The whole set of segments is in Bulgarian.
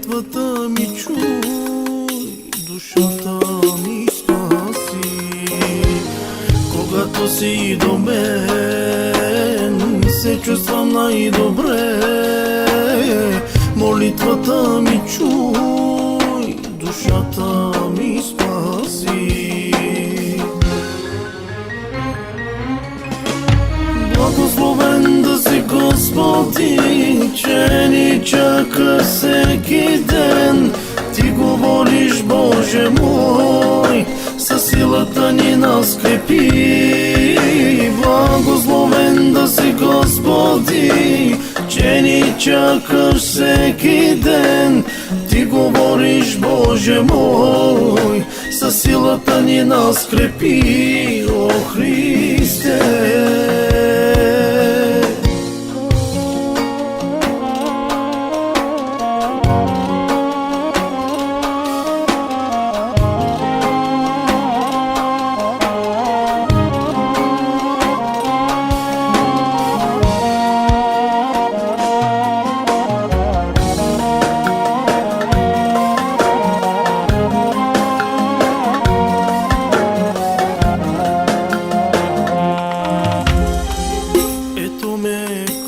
молитвата ми чуй, душата ми спаси. Когато си до мен, се чувствам най-добре. Молитвата ми чуй, душата ми спаси. Благословен да си Господи, че ни чака всеки ден. Ти говориш, Боже мой, със силата ни нас крепи. Благословен да си Господи, че ни чакаш всеки ден. Ти говориш, Боже мой, със силата ни нас крепи, о Христе.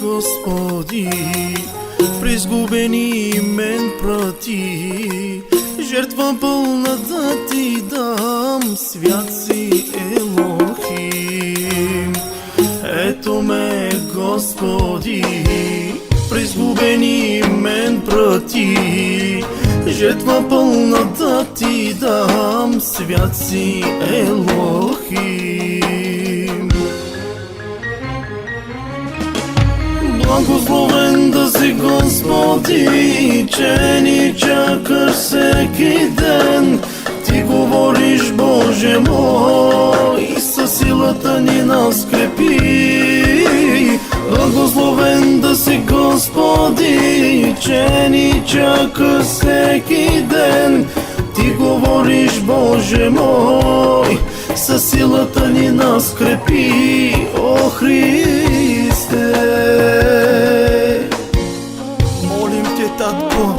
Господи, призгубени мен прати, жертва пълна да ти дам, свят си Елохим. Ето ме, Господи, призгубени мен прати, жертва пълна да ти дам, свят си Елохим. Благословен да си Господи, че ни чакаш всеки ден. Ти говориш, Боже мой, със силата ни нас крепи. Благословен да си Господи, че ни чакаш всеки ден. Ти говориш, Боже мой, със силата ни нас крепи, о Христе. Молим те, Татко,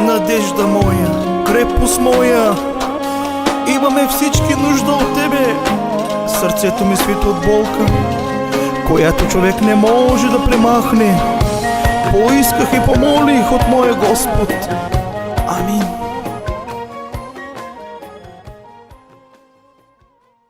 надежда моя, крепост моя, имаме всички нужда от Тебе. Сърцето ми свито от болка, която човек не може да премахне. Поисках и помолих от моя Господ,